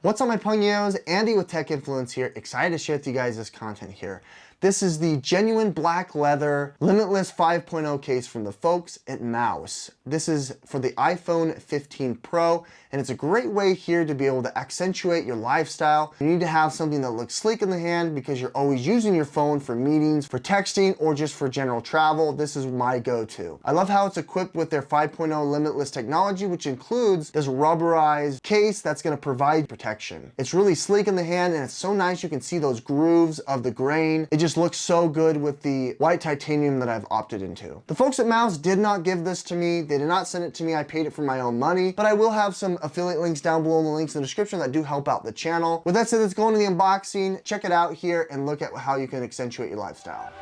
What's up my Pugnos? Andy with Tech Influence here, excited to share with you guys this content here. This is the genuine black leather limitless 5.0 case from the folks at Mous. This is for the iPhone 15 Pro, and it's a great way here to be able to accentuate your lifestyle. You need to have something that looks sleek in the hand because you're always using your phone for meetings, for texting, or just for general travel. This is my go-to. I love how it's equipped with their 5.0 limitless technology, which includes this rubberized case that's going to provide protection. It's really sleek in the hand, and it's so nice. You can see those grooves of the grain. It just looks so good with the white titanium that I've opted into. The folks at Mous did not give this to me. They did not send it to me. I paid it for my own money, but I will have some affiliate links down below in the links in the description that do help out the channel. With that said, let's go into the unboxing, check it out here, and look at how you can accentuate your lifestyle.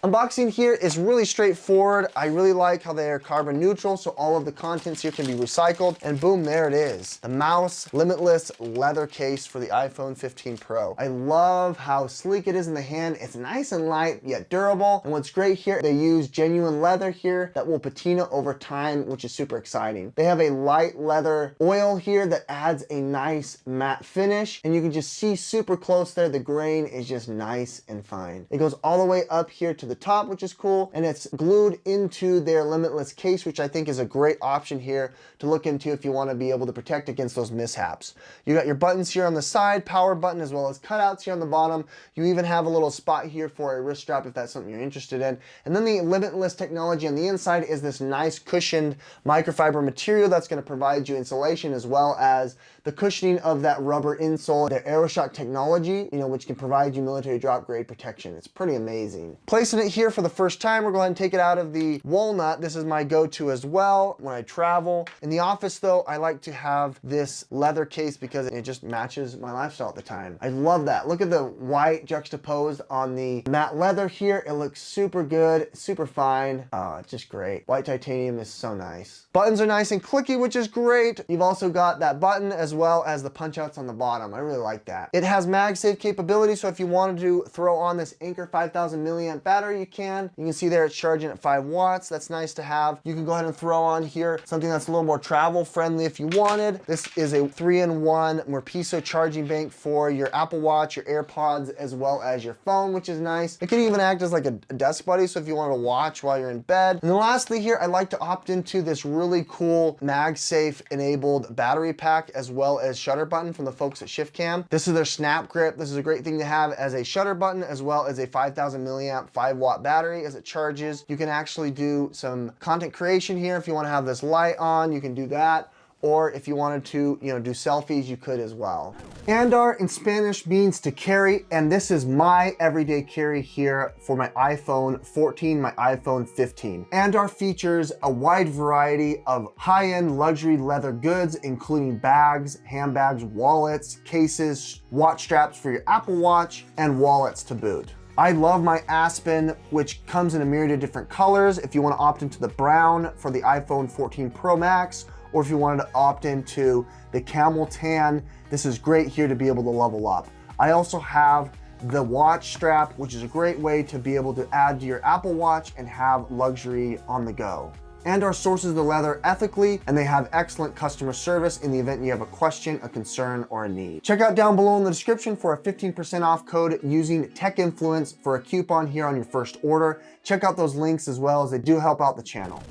Unboxing here is really straightforward. I really like how they are carbon neutral, so all of the contents here can be recycled, and boom, there it is. The Mous limitless leather case for the iPhone 15 Pro. I love how sleek it is in the hand. It's nice and light, yet durable. And what's great here, they use genuine leather here that will patina over time, which is super exciting. They have a light leather oil here that adds a nice matte finish, and you can just see super close there, the grain is just nice and fine. It goes all the way up here to the top, which is cool, and it's glued into their limitless case, which I think is a great option here to look into if you want to be able to protect against those mishaps. You got your buttons here on the side, power button, as well as cutouts here on the bottom. You even have a little spot here for a wrist strap if that's something you're interested in. And then the limitless technology on the inside is this nice cushioned microfiber material that's going to provide you insulation, as well as the cushioning of that rubber insole, their AeroShock technology, which can provide you military drop grade protection. It's pretty amazing. Placing it here for the first time, we're going to take it out of the walnut. This is my go-to as well when I travel. In the office though, I like to have this leather case because it just matches my lifestyle at the time. I love that. Look at the white juxtaposed on the matte leather here. It looks super good, super fine. Oh, it's just great. White titanium is so nice. Buttons are nice and clicky, which is great. You've also got that button as well as the punch outs on the bottom. I really like that. It has Magsafe capability, so if you wanted to throw on this Anker 5000 milliamp battery, you can see there it's charging at 5 watts. That's nice to have. You can go ahead and throw on here something that's a little more travel friendly if you wanted. This is a 3-in-1 Murpiso charging bank for your Apple Watch, your AirPods, as well as your phone, which is nice. It can even act as like a desk buddy, so if you wanted to watch while you're in bed. And then lastly here, I like to opt into this really cool MagSafe enabled battery pack, as well as shutter button from the folks at ShiftCam. This is their SnapGrip. This is a great thing to have as a shutter button, as well as a 5000 milliamp 5-watt battery as it charges. You can actually do some content creation here. If you want to have this light on, you can do that. Or if you wanted to, do selfies, you could as well. Andar in Spanish means to carry, and this is my everyday carry here for my iPhone 14, my iPhone 15. Andar features a wide variety of high-end luxury leather goods, including bags, handbags, wallets, cases, watch straps for your Apple Watch, and wallets to boot. I love my Aspen, which comes in a myriad of different colors. If you want to opt into the brown for the iPhone 14 Pro Max, or if you wanted to opt into the camel tan, this is great here to be able to level up. I also have the watch strap, which is a great way to be able to add to your Apple Watch and have luxury on the go. Andar sources the leather ethically, and they have excellent customer service in the event you have a question, a concern, or a need. Check out down below in the description for a 15% off code using Tech Influence for a coupon here on your first order. Check out those links as well, as they do help out the channel.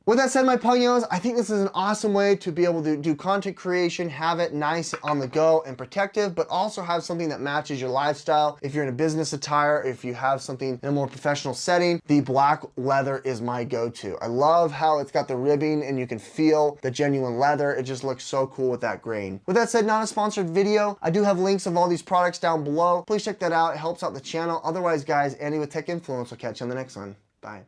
With that said, my Pugnos, I think this is an awesome way to be able to do content creation, have it nice on the go and protective, but also have something that matches your lifestyle. If you're in a business attire, if you have something in a more professional setting, the black leather is my go-to. I love how it's got the ribbing and you can feel the genuine leather. It just looks so cool with that grain. With that said, not a sponsored video. I do have links of all these products down below. Please check that out. It helps out the channel. Otherwise, guys, Andy with Tech Influence will catch you on the next one. Bye.